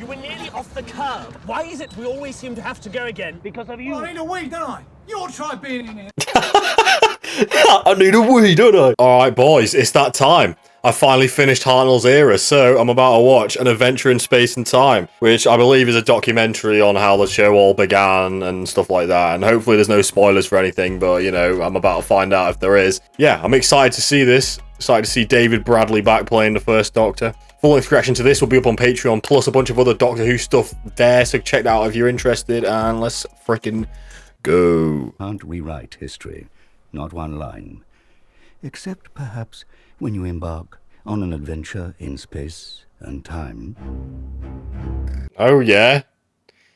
You were nearly off the curb. Why is it we always seem to have to go again? Because of you. I need a wee, don't I? You ought to try being in here. I need a wee, don't I? Alright, boys, it's that time. I finally finished Hartnell's era, so I'm about to watch An Adventure in Space and Time, which I believe is a documentary on how the show all began and stuff like that, and hopefully there's no spoilers for anything, but, you know, I'm about to find out if there is. Yeah, I'm excited to see this. Excited to see David Bradley back playing the first Doctor. Full-length reaction to this will be up on Patreon, plus a bunch of other Doctor Who stuff there, so check that out if you're interested, and let's freaking go. Can't rewrite history, not one line. Except, perhaps, when you embark on an adventure in space and time. Oh, yeah?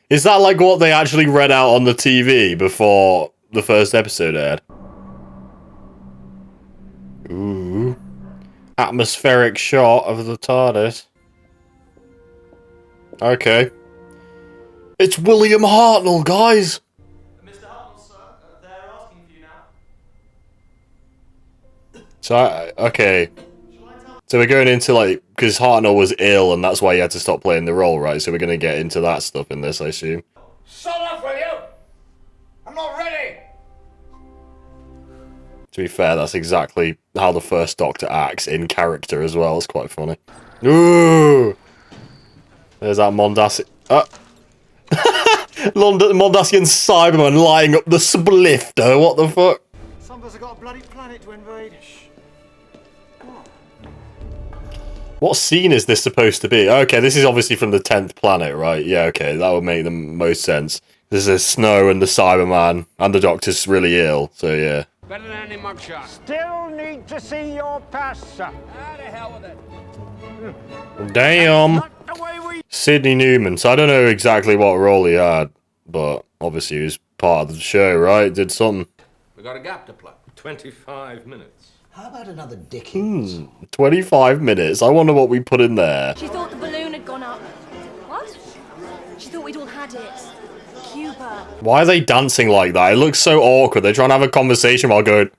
Is that like what they actually read out on the TV before the first episode aired? Ooh. Atmospheric shot of the TARDIS. Okay. It's William Hartnell, guys! Mr. Hartnell, sir, they're asking for you now. So, okay. So we're going into, like, because Hartnell was ill and that's why he had to stop playing the role, right? So we're going to get into that stuff in this, I assume. Shut up, will you? I'm not ready. To be fair, that's exactly how the first Doctor acts in character as well. It's quite funny. Ooh! There's that Mondasian... Mondasian Cyberman lighting up the splifter. What the fuck? Some of us have got a bloody planet to invade. What scene is this supposed to be? Okay, this is obviously from the 10th planet, right? Yeah, okay, that would make the most sense. There's the snow and the Cyberman, and the Doctor's really ill, so yeah. Better than any mugshot. Still need to see your pass, sir. Ah, the hell with it. Damn! Not the way we... Sidney Newman, so I don't know exactly what role he had, but obviously he was part of the show, right? Did something. We got a gap to plug. 25 minutes. How about another Dickens? 25 minutes. I wonder what we put in there. She thought the balloon had gone up. What? She thought we'd all had it. Cuba. Why are they dancing like that? It looks so awkward. They're trying to have a conversation while going...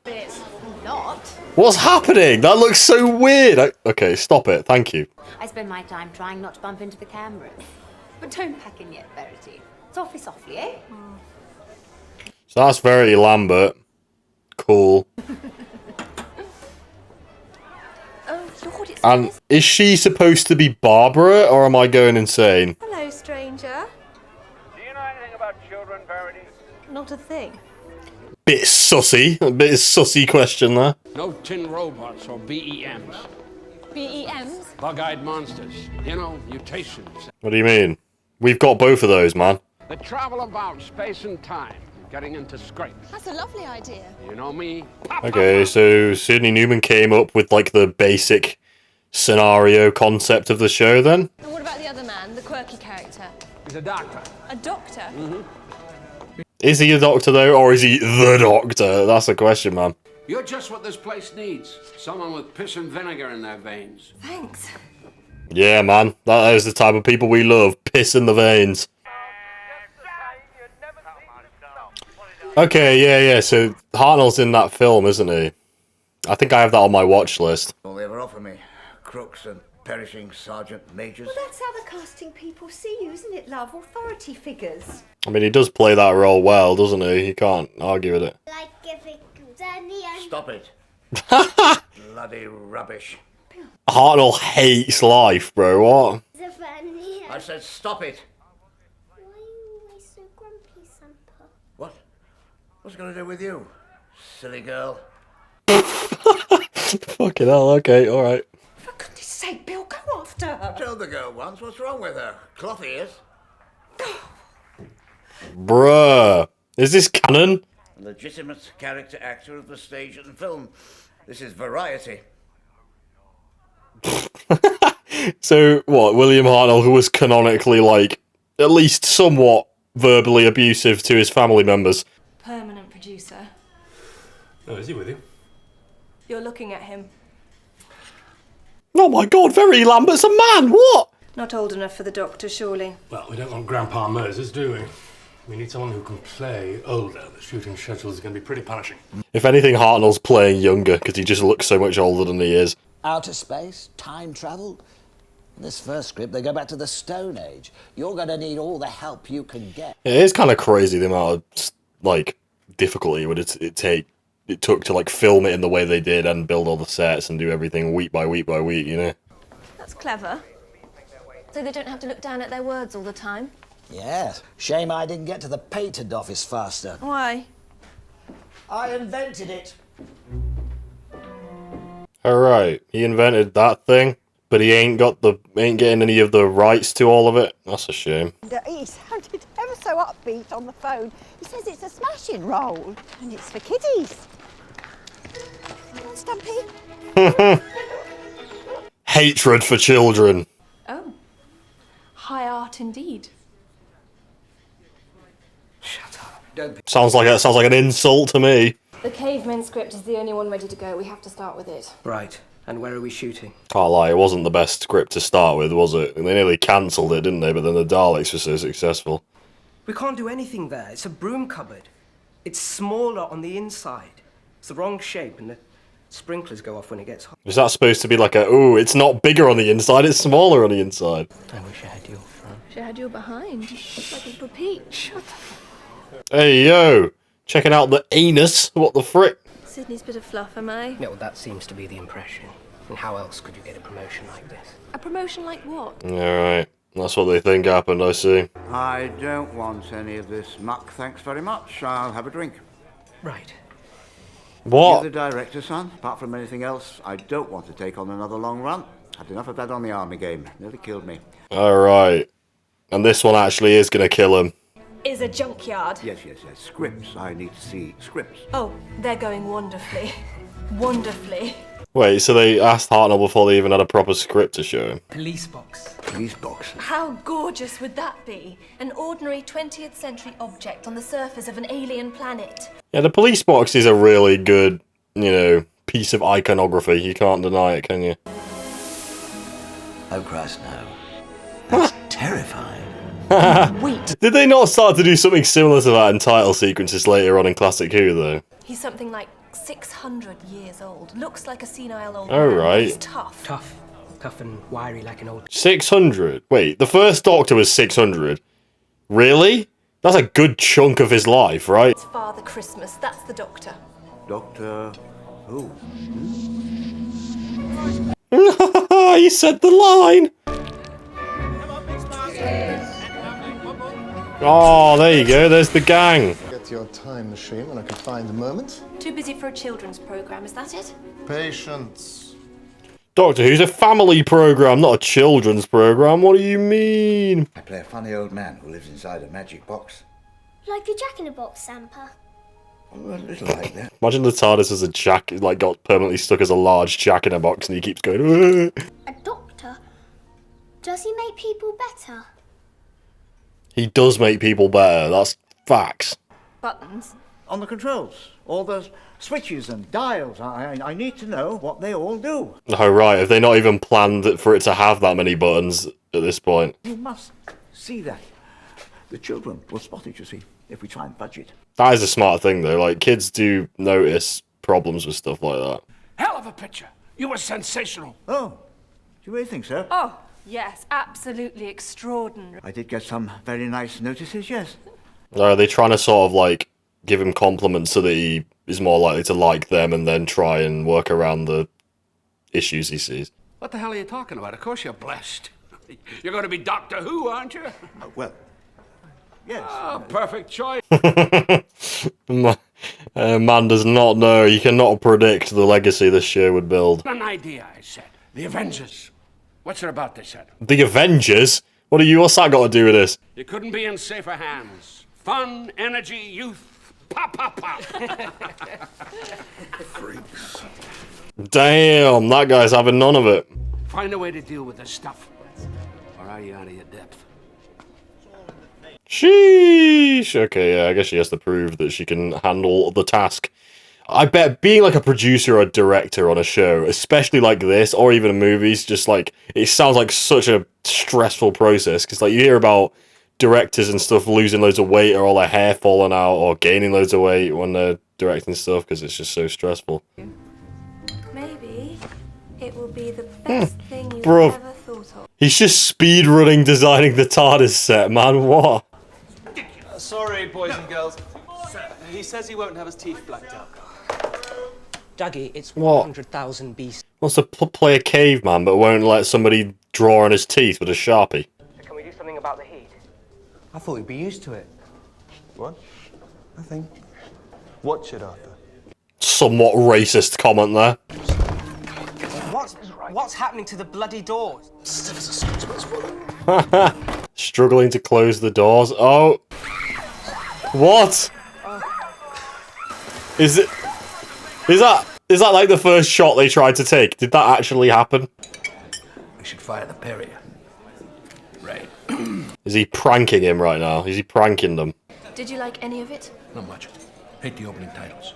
Bit. Not. What's happening? That looks so weird. Okay, stop it. Thank you. I spend my time trying not to bump into the cameras. But don't pack in yet, Verity. Softly, softly, eh? So that's Verity Lambert. Cool. Oh, Lord, it's And is she supposed to be Barbara, or am I going insane? Hello, stranger. Do you know anything about children, Verity? Not a thing. Bit sussy. A bit sussy question there. No tin robots or BEMs. BEMs? Bug-eyed monsters. You know, mutations. What do you mean? We've got both of those, man. They travel about space and time, getting into scrapes. That's a lovely idea. You know me. Okay, so Sidney Newman came up with, like, the basic scenario concept of the show, then? And what about the other man, the quirky character? He's a doctor. A doctor? Is he a doctor, though, or is he the Doctor? That's the question, man. You're just what this place needs. Someone with piss and vinegar in their veins. Thanks. Yeah, man. That is the type of people we love. Piss in the veins. Okay, yeah. So Hartnell's in that film, isn't he? I think I have that on my watch list. All they ever offer me. Crooks and perishing sergeant majors. Well, that's how the casting people see you, isn't it, love? Authority figures. I mean, he does play that role well, doesn't he? You can't argue with it. Like if it Danny and... Stop it. Bloody rubbish. Hartnell hates life, bro. What? Danny I said stop it. Why are you always so grumpy, Sampa? What? What's it going to do with you, silly girl? Fucking hell, okay, alright. For goodness sake, Bill, go after her. I told the girl once, what's wrong with her? Cloth ears? Bruh. Is this canon? A legitimate character actor of the stage and film. This is Variety. So, what, William Hartnell, who was canonically, like, at least somewhat verbally abusive to his family members. Permanent producer. Oh, is he with you? You're looking at him. Oh my god, Verity Lambert's a man, what? Not old enough for the Doctor, surely. Well, we don't want Grandpa Moses, do we? We need someone who can play older. The shooting schedule is going to be pretty punishing. If anything, Hartnell's playing younger, because he just looks so much older than he is. Outer space, time travel. In this first script, they go back to the Stone Age. You're going to need all the help you can get. It is kind of crazy the amount of, like, difficulty it took to, like, film it in the way they did and build all the sets and do everything week by week by week, you know? That's clever. So they don't have to look down at their words all the time? Yes. Shame I didn't get to the patent office faster. Why? I invented it. Alright, he invented that thing, but he ain't getting any of the rights to all of it. That's a shame. He sounded ever so upbeat on the phone. He says it's a smashing role, and it's for kiddies. Come on, Stumpy. Hatred for children. Oh. High art indeed. Shut up. Don't be... Sounds like an insult to me. The caveman script is the only one ready to go. We have to start with it. Right. And where are we shooting? Can't lie, it wasn't the best script to start with, was it? And they nearly cancelled it, didn't they? But then the Daleks were so successful. We can't do anything there. It's a broom cupboard. It's smaller on the inside. It's the wrong shape, and the sprinklers go off when it gets hot. Is that supposed to be like it's not bigger on the inside, it's smaller on the inside? I wish I had your front. Wish I had you behind. Like a little peach. Shut up. Hey, yo! Checking out the anus? What the frick? Sydney's bit of fluff, am I? Yeah, well, that seems to be the impression. And how else could you get a promotion like this? A promotion like what? Alright, that's what they think happened, I see. I don't want any of this muck, thanks very much. I'll have a drink. Right. What? You're the director, son. Apart from anything else, I don't want to take on another long run. Had enough of that on the army game. Nearly killed me. Alright. And this one actually is gonna kill him. Is a junkyard. Yes. Scripts. I need to see scripts. Oh, they're going wonderfully. Wonderfully. Wait, so they asked Hartnell before they even had a proper script to show him? Police box. Police box? How gorgeous would that be? An ordinary 20th century object on the surface of an alien planet. Yeah, the police box is a really good, piece of iconography. You can't deny it, can you? Oh, Christ, no. That's terrifying. Wait. Did they not start to do something similar to that in title sequences later on in Classic Who, though? He's something like 600 years old. Looks like a senile old Oh, man. right. He's tough. Tough and wiry like an old... 600? Wait, the first Doctor was 600? Really? That's a good chunk of his life, right? It's Father Christmas. That's the Doctor. Doctor who? He said the line! Oh, there you go, there's the gang. Get your time machine when I can find a moment. Too busy for a children's programme, is that it? Patience. Doctor Who's a family programme, not a children's programme. What do you mean? I play a funny old man who lives inside a magic box. Like the Jack-in-a-Box Sampa. Oh, a little like that. Imagine the TARDIS as a jack, got permanently stuck as a large jack in a box and he keeps going, A doctor? Does he make people better? He does make people better, that's facts. Buttons. On the controls. All those switches and dials. I need to know what they all do. Oh, right, have they not even planned for it to have that many buttons at this point? You must see that. The children will spot it, you see, if we try and fudge it. That is a smart thing, though. Like, kids do notice problems with stuff like that. Hell of a picture. You were sensational. Oh, do you really think so? Oh, yes, absolutely extraordinary. I did get some very nice notices, yes. Are they trying to sort of, give him compliments so that he is more likely to like them and then try and work around the issues he sees? What the hell are you talking about? Of course you're blessed. You're going to be Doctor Who, aren't you? Well, yes. Oh, perfect choice. Man does not know. He cannot predict the legacy this show would build. An idea, I said. The Avengers. What's it about, they said? The Avengers? What's that got to do with this? You couldn't be in safer hands. Fun, energy, youth. Pop, pop, pop. Freaks. Damn, that guy's having none of it. Find a way to deal with this stuff. Or are you out of your depth? Sheesh. Okay, yeah, I guess she has to prove that she can handle the task. I bet being a producer or a director on a show, especially like this, or even movies, it sounds like such a stressful process. Because you hear about directors and stuff losing loads of weight or all their hair falling out or gaining loads of weight when they're directing stuff because it's just so stressful. Maybe it will be the best thing you've Bruv. ever thought of. He's just speed running designing the TARDIS set, man. What? Sorry, boys and girls. He says he won't have his teeth blacked out. Dougie, it's What? 100,000 BC. Wants to play a caveman, but won't let somebody draw on his teeth with a Sharpie. Can we do something about the heat? I thought you'd be used to it. What? Nothing. Watch it, Arthur. Somewhat racist comment there. What's happening to the bloody doors? Struggling to close the doors. Oh. What? Is that like the first shot they tried to take? Did that actually happen? We should fire the Perrier. Right. Is he pranking him right now? Is he pranking them? Did you like any of it? Not much. Hate the opening titles.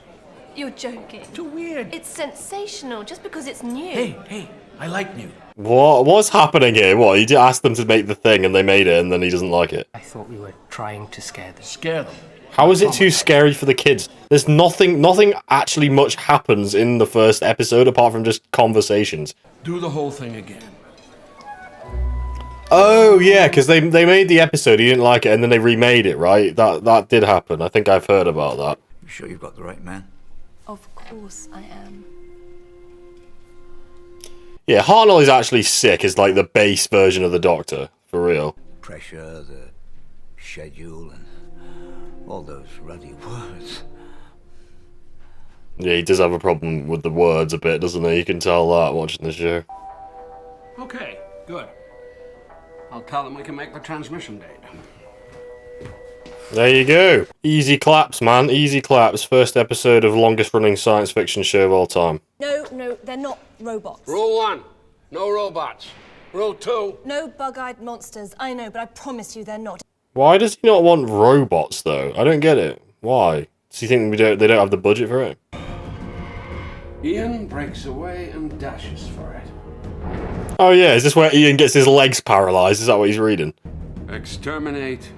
You're joking. Too weird. It's sensational just because it's new. Hey, I like new. What's happening here? What, you asked them to make the thing and they made it and then he doesn't like it? I thought we were trying to scare them. Scare them? How is it too scary for the kids? There's nothing actually much happens in the first episode apart from just conversations. Do the whole thing again. Oh yeah, because they made the episode, he didn't like it, and then they remade it, right? That did happen. I think I've heard about that. You sure you've got the right man? Of course I am. Yeah, Hartnell is actually sick as like the base version of the Doctor, for real. Pressure, the schedule, and all those ruddy words. Yeah, he does have a problem with the words a bit, doesn't he? You can tell that watching the show. Okay, good. I'll tell them we can make the transmission date. There you go. Easy claps, man. Easy claps. First episode of longest running science fiction show of all time. No, they're not robots. Rule 1, no robots. Rule 2. No bug-eyed monsters. I know, but I promise you they're not. Why does he not want robots, though? I don't get it. Why? Does he think they don't have the budget for it? Ian breaks away and dashes for it. Oh yeah, is this where Ian gets his legs paralyzed? Is that what he's reading? Exterminate.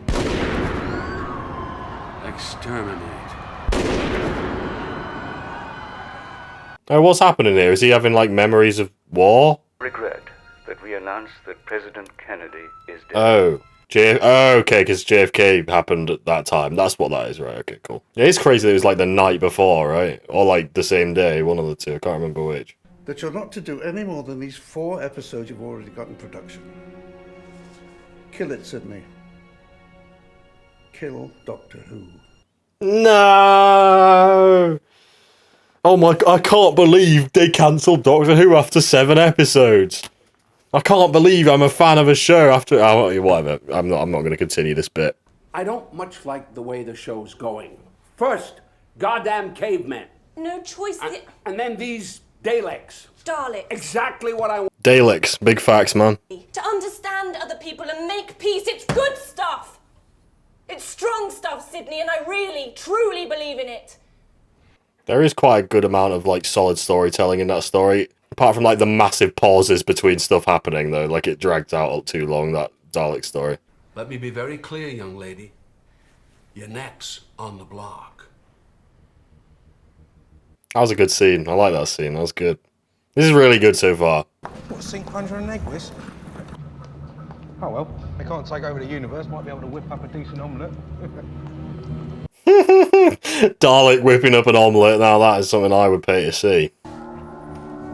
Exterminate. Oh, what's happening here? Is he having like memories of war? Regret that we announce that President Kennedy is dead. Oh. Okay, because JFK happened at that time. That's what that is, right? Okay, cool. Yeah, it's crazy that it was like the night before, right? Or like the same day, one of the two. I can't remember which. That you're not to do any more than these 4 episodes you've already got in production. Kill it, Sydney. Kill Doctor Who. No! Oh my, I can't believe they cancelled Doctor Who after 7 episodes. I can't believe I'm a fan of a show after... Oh, whatever. I'm not going to continue this bit. I don't much like the way the show's going. First, goddamn cavemen. No choice. And then these Daleks. Daleks. Exactly what I want. Daleks. Big facts, man. To understand other people and make peace, it's good stuff. It's strong stuff, Sydney, and I really, truly believe in it. There is quite a good amount of like solid storytelling in that story. Apart from like the massive pauses between stuff happening though, like it dragged out too long, that Dalek story. Let me be very clear, young lady. Your neck's on the block. That was a good scene. I like that scene. That was good. This is really good so far. What, sink plunger and egg whisk? Oh well, they can't take over the universe. Might be able to whip up a decent omelette. Dalek whipping up an omelette. Now that is something I would pay to see.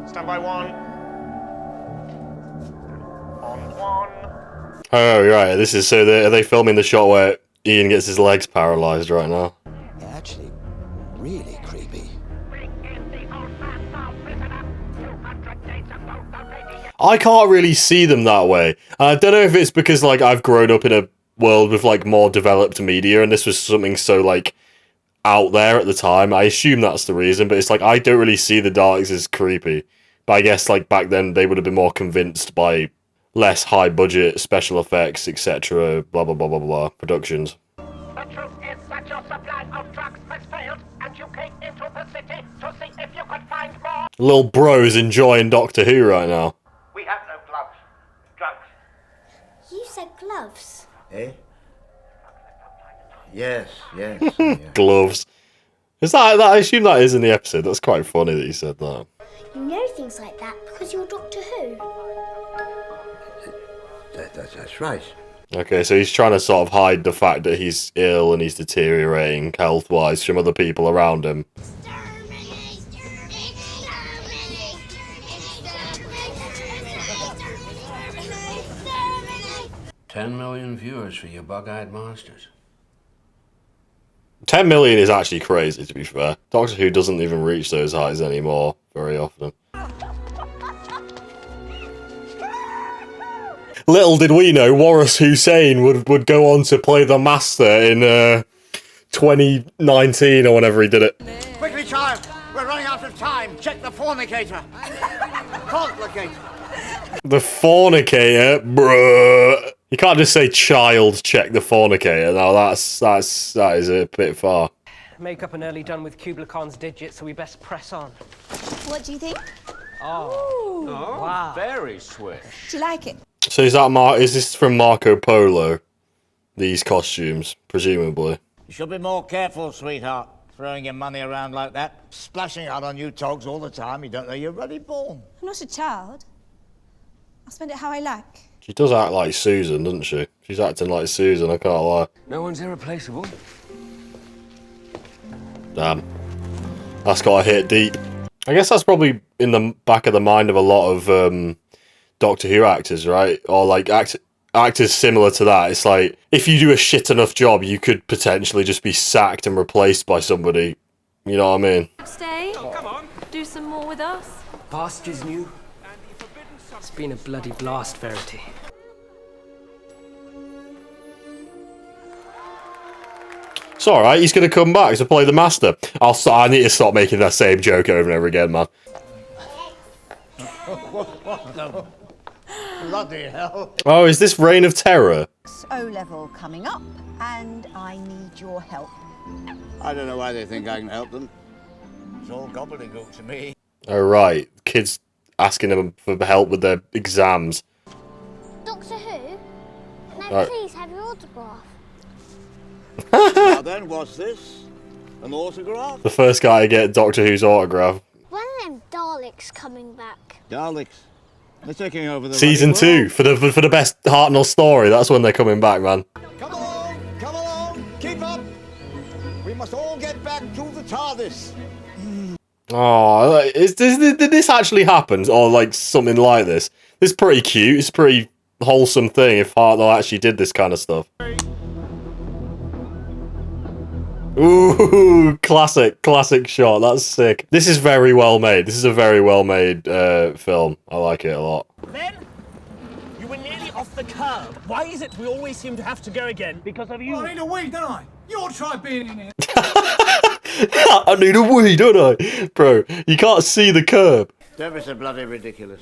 Stand by 1. On 1. Oh, right. This is so. Are they filming the shot where Ian gets his legs paralyzed right now? Yeah, actually, really creepy. I can't really see them that way. I don't know if it's because like I've grown up in a world with like more developed media, and this was something so like out there at the time. I assume that's the reason, but it's like I don't really see the Daleks as creepy. But I guess like back then they would have been more convinced by less high budget special effects, etc. Blah blah blah blah blah productions. The truth is that your supply of drugs has failed, and you came into the city to see if you could find more. Little bro's enjoying Doctor Who right now. We have no gloves. Drugs. You said gloves. Eh? Yes, yes. Yeah. Gloves. Is that? I assume that is in the episode. That's quite funny that you said that. You know things like that because you're Doctor Who. That's right. Okay, so he's trying to sort of hide the fact that he's ill and he's deteriorating health-wise from other people around him. 10 million viewers for you bug-eyed monsters. 10 million is actually crazy, to be fair. Doctor Who doesn't even reach those heights anymore very often. Little did we know, Waris Hussein would go on to play the Master in 2019 or whenever he did it. Quickly, child! We're running out of time. Check the fornicator. Complicator. The fornicator? Bruh. You can't just say child check the fornicator. No, that is a bit far. Makeup and early done with Kubla Khan's digits, so we best press on. What do you think? Oh, wow. Very swift. Do you like it? So is this from Marco Polo? These costumes, presumably. You should be more careful, sweetheart. Throwing your money around like that. Splashing out on you togs all the time. You don't know you're ready born. I'm not a child. I'll spend it how I like. She does act like Susan, doesn't she? She's acting like Susan, I can't lie. No one's irreplaceable. Damn. That's got to hit deep. I guess that's probably in the back of the mind of a lot of Doctor Who actors, right? Or like actors similar to that. It's like, if you do a shit enough job, you could potentially just be sacked and replaced by somebody. You know what I mean? Stay. Oh, come on. Do some more with us. Pastures new. It's been a bloody blast, Verity. It's alright, he's going to come back to play the Master. I need to stop making that same joke over and over again, man. What the bloody hell? Oh, is this Reign of Terror? O-level coming up, and I need your help. I don't know why they think I can help them. It's all gobbledygook to me. Oh, right. Kids asking them for help with their exams. Doctor Who? Can I Right. please have your autograph? Now then, what's this? An autograph? The first guy to get Doctor Who's autograph. When are them Daleks coming back? Daleks. They're taking over the Season 2, for the best Hartnell story. That's when they're coming back, man. Come along, keep up. We must all get back to the TARDIS. Oh, did this actually happen? Or like something like this? This is pretty cute. It's a pretty wholesome thing if Hartnell actually did this kind of stuff. Ooh, classic shot. That's sick. This is very well made. This is a very well made film. I like it a lot. Then, you were nearly off the curb. Why is it we always seem to have to go again? Because of you. I need a wee, don't I? You ought to try being in here. I need a wee, don't I? Bro, you can't see the curb. Don't be so bloody ridiculous.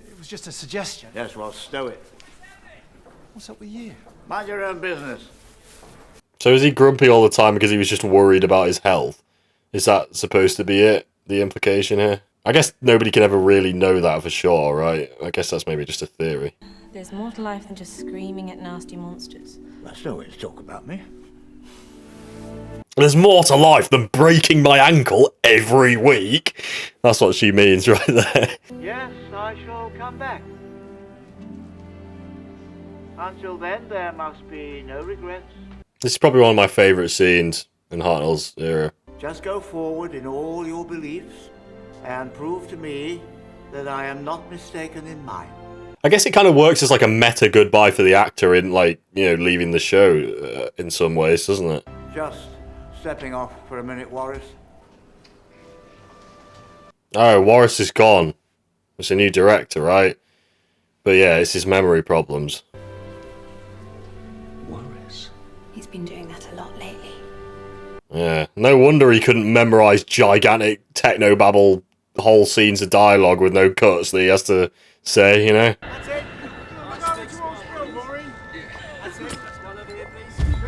It was just a suggestion. Yes, well, stow it. What's up with you? Mind your own business. So is he grumpy all the time because he was just worried about his health? Is that supposed to be it? The implication here? I guess nobody can ever really know that for sure, right? I guess that's maybe just a theory. There's more to life than just screaming at nasty monsters. That's no way to talk about me. There's more to life than breaking my ankle every week. That's what she means right there. Yes, I shall come back. Until then, there must be no regrets. This is probably one of my favourite scenes in Hartnell's era. Just go forward in all your beliefs and prove to me that I am not mistaken in mine. I guess it kind of works as like a meta goodbye for the actor in, like, you know, leaving the show in some ways, doesn't it? Just stepping off for a minute, Waris. Oh, Waris is gone. It's a new director, right? But yeah, it's his memory problems. He's been doing that a lot lately. Yeah, no wonder he couldn't memorise gigantic technobabble whole scenes of dialogue with no cuts that he has to say, you know?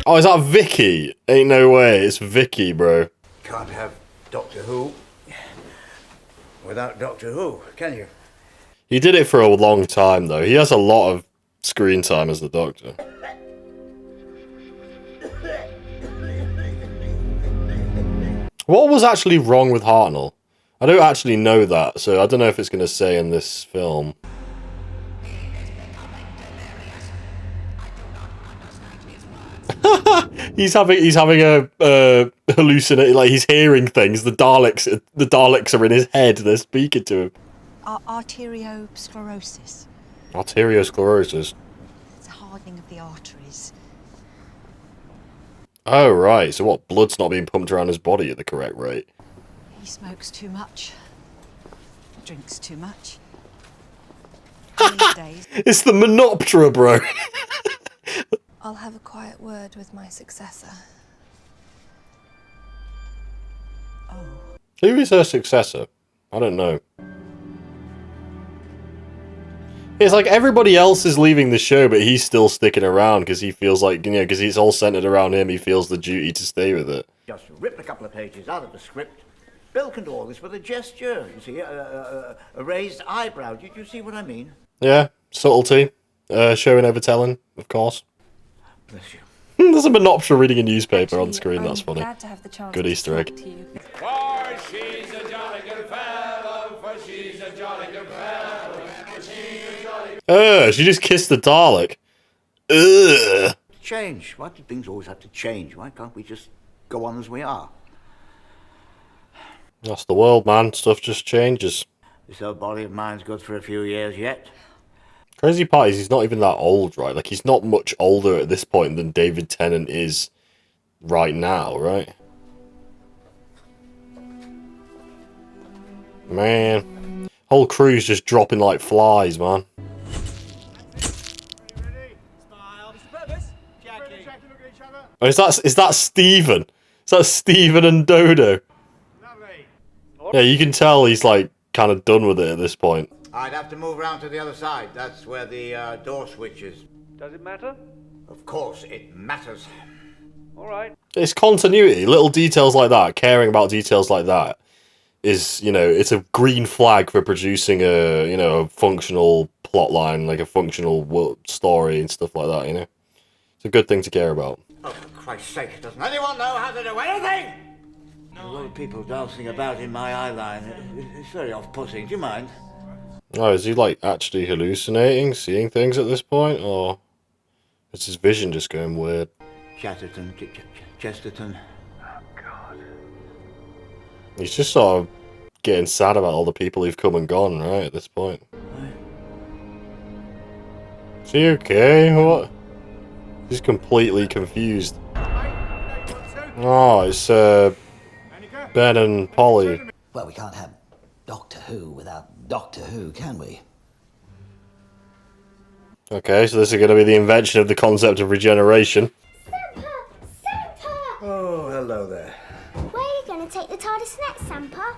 Oh, is that Vicky? Ain't no way, it's Vicky, bro. Can't have Doctor Who without Doctor Who, can you? He did it for a long time, though. He has a lot of screen time as the Doctor. What was actually wrong with Hartnell? I don't actually know that, so I don't know if it's going to say in this film. He's having a hallucinate, like he's hearing things. The Daleks are in his head. They're speaking to him. Arteriosclerosis. Arteriosclerosis. It's a hardening of the arteries. Oh right. So what? Blood's not being pumped around his body at the correct rate. He smokes too much. Drinks too much. These days, It's the Menoptera, bro. I'll have a quiet word with my successor. Who is her successor? I don't know. It's like everybody else is leaving the show, but he's still sticking around because he feels like, you know, because it's all centered around him. He feels the duty to stay with it. Just ripped a couple of pages out of the script. Bill can do all this with a gesture, you see, a raised eyebrow. Do you see what I mean? Yeah, subtlety. Showing over telling, of course. Bless you. There's a Menoptera reading a newspaper on screen. That's funny. Glad to have the chance Good to Easter egg. talk to you. For she's a jolly good fellow, for she's a jolly good fellow, for she's a jolly... She just kissed the Dalek. Ugh. Change. Why do things always have to change? Why can't we just go on as we are? That's the world, man. Stuff just changes. This old body of mine's good for a few years yet. Crazy part is he's not even that old, right? Like, he's not much older at this point than David Tennant is right now, right? Man. Whole crew's just dropping like flies, man. Oh, is that Stephen? Is that Stephen and Dodo? Yeah, you can tell he's like kind of done with it at this point. I'd have to move around to the other side. That's where the door switch is. Does it matter? Of course it matters. All right. It's continuity. Little details like that, caring about details like that, is, you know, it's a green flag for producing a, you know, a functional plot line, like a functional story and stuff like that, you know? It's a good thing to care about. Oh, for Christ's sake, doesn't anyone know how to do anything? A lot of people dancing about in my eye line. It's very off-putting. Do you mind? Oh, is he, like, actually hallucinating, seeing things at this point, or is his vision just going weird? Chatterton, Chesterton. He's just sort of getting sad about all the people who've come and gone, right, at this point. Is he okay? What? He's completely confused. Oh, it's, Ben and Polly. Well, we can't have Doctor Who without Doctor Who, can we? Okay, so this is going to be the invention of the concept of regeneration. Oh, hello there. Where are you going to take the TARDIS next, Sampa?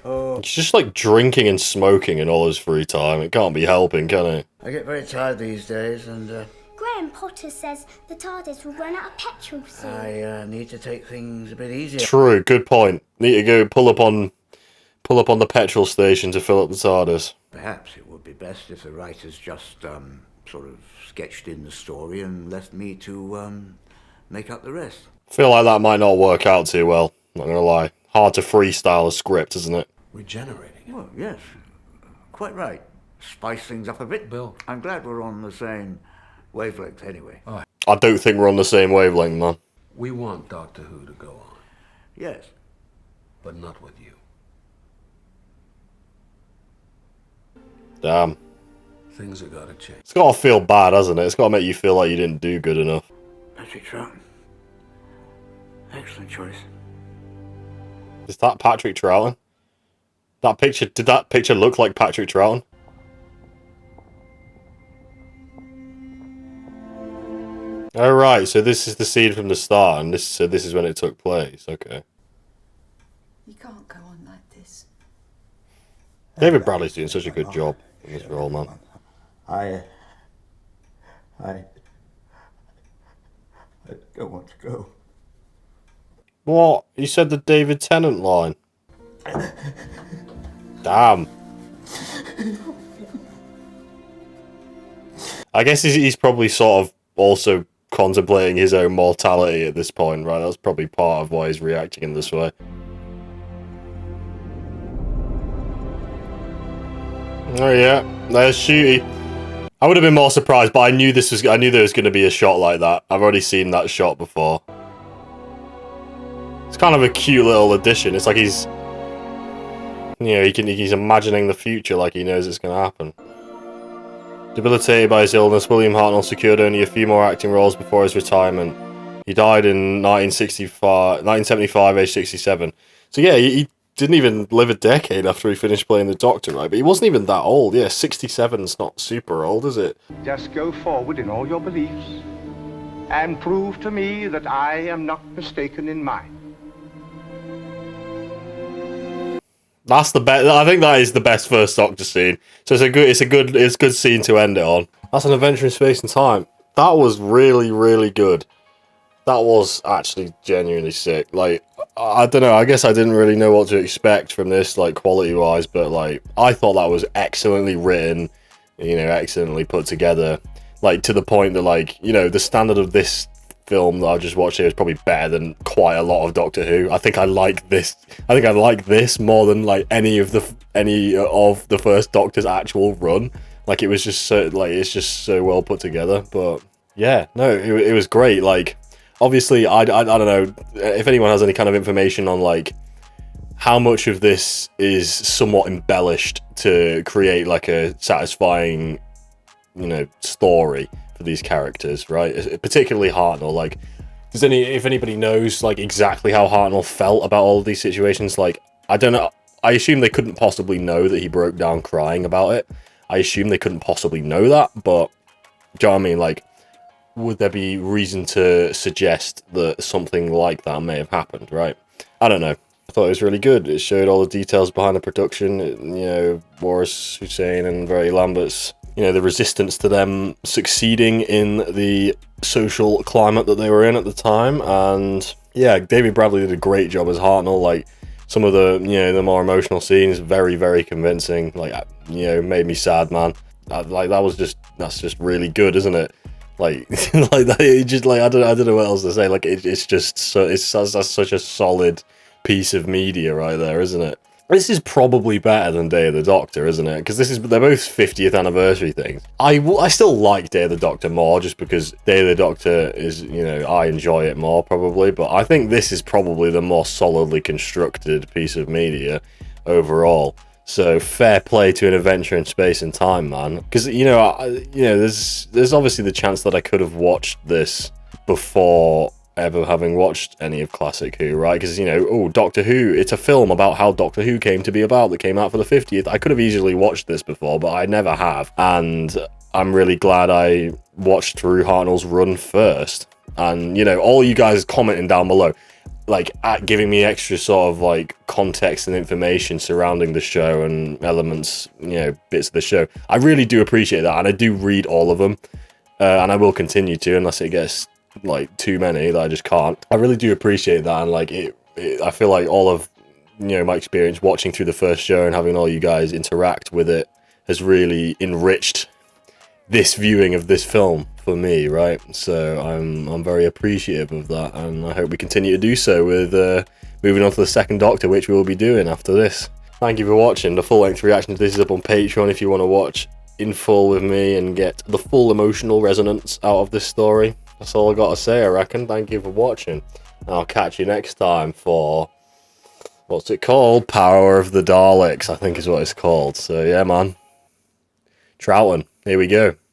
Oh, He's just like drinking and smoking in all his free time. It can't be helping, can it? I get very tired these days, and Graham Potter says the TARDIS will run out of petrol soon. I need to take things a bit easier. True, good point. Need to go pull up on the petrol station to fill up the TARDIS. Perhaps it would be best if the writers just sort of sketched in the story and left me to make up the rest. Feel like that might not work out too well. Not gonna lie. Hard to freestyle a script, isn't it? Regenerating. Well, yes, quite right. Spice things up a bit. Bill. I'm glad we're on the same wavelength anyway. Oh, I don't think we're on the same wavelength, man. We want Doctor Who to go on, Yes. but not with you. Damn. Things have got to change. It's gotta feel bad, hasn't it? It's gotta make you feel like you didn't do good enough. Patrick Troughton. Excellent choice. Is that Patrick Troughton? Did that picture look like Patrick Troughton? Oh right, so this is the scene from the start, and this is when it took place. Okay. You can't go on like this. David Bradley's doing such a good job in this role, man. I don't want to go. What? You said the David Tennant line. Damn. I guess he's probably sort of also contemplating his own mortality at this point, right? That's probably part of why he's reacting in this way. Oh yeah, there's Chuki. I would have been more surprised, but I knew there was going to be a shot like that. I've already seen that shot before. It's kind of a cute little addition. It's like he's, you know, he's imagining the future like he knows it's going to happen. Debilitated by his illness, William Hartnell secured only a few more acting roles before his retirement. He died in 1975, aged 67. So yeah, he didn't even live a decade after he finished playing the Doctor, right? But he wasn't even that old. Yeah, 67's not super old, is it? Just go forward in all your beliefs and prove to me that I am not mistaken in mine. That's the best. I think that is the best first Doctor scene. So it's a good scene to end it on. That's an adventure in space and time. That was really, really good. That was actually genuinely sick. Like, I don't know. I guess I didn't really know what to expect from this, like, quality-wise, but like, I thought that was excellently written. You know, excellently put together. Like, to the point that, like, you know, the standard of this film that I just watched here is probably better than quite a lot of Doctor Who. I think I like this. I think I like this more than like any of the first Doctor's actual run. Like, it was just so, like, it's just so well put together. But yeah, no, it was great. Like, obviously, I don't know if anyone has any kind of information on like how much of this is somewhat embellished to create like a satisfying, you know, story for these characters, right? Particularly Hartnell. Like, if anybody knows like exactly how Hartnell felt about all of these situations, like, I don't know. I assume they couldn't possibly know that he broke down crying about it. I assume they couldn't possibly know that, but do you know what I mean? Like, would there be reason to suggest that something like that may have happened, right? I don't know. I thought it was really good. It showed all the details behind the production, you know, Boris Hussein and Verity Lambert's, you know, the resistance to them succeeding in the social climate that they were in at the time. And yeah, David Bradley did a great job as Hartnell. Like, some of the, you know, the more emotional scenes, very, very convincing. Like, you know, made me sad, man. Like, that's just really good, isn't it? Like, like that, it just, like, I don't know what else to say. Like, it's just so, that's such a solid piece of media right there, isn't it? This is probably better than Day of the Doctor, isn't it? Because they're both 50th anniversary things. I still like Day of the Doctor more, just because Day of the Doctor is, you know, I enjoy it more probably, but I think this is probably the more solidly constructed piece of media overall. So fair play to an adventure in space and time, man. Because there's obviously the chance that I could have watched this before ever having watched any of Classic Who, right? Because, you know, oh, Doctor Who, it's a film about how Doctor Who came to be about that came out for the 50th. I could have easily watched this before, but I never have. And I'm really glad I watched through Hartnell's run first. And, you know, all you guys commenting down below, like, giving me extra sort of, like, context and information surrounding the show and elements, you know, bits of the show. I really do appreciate that, and I do read all of them. And I will continue to, unless it gets, like, too many that I just can't. I really do appreciate that, and, like, I feel like all of, you know, my experience watching through the first show and having all you guys interact with it has really enriched this viewing of this film for me, right? So I'm very appreciative of that, and I hope we continue to do so with moving on to the second Doctor, which we will be doing after this. Thank you for watching. The full-length reaction to this is up on Patreon if you want to watch in full with me and get the full emotional resonance out of this story. That's all I got to say, I reckon. Thank you for watching. I'll catch you next time for, what's it called? Power of the Daleks, I think is what it's called. So yeah, man. Trouton, here we go.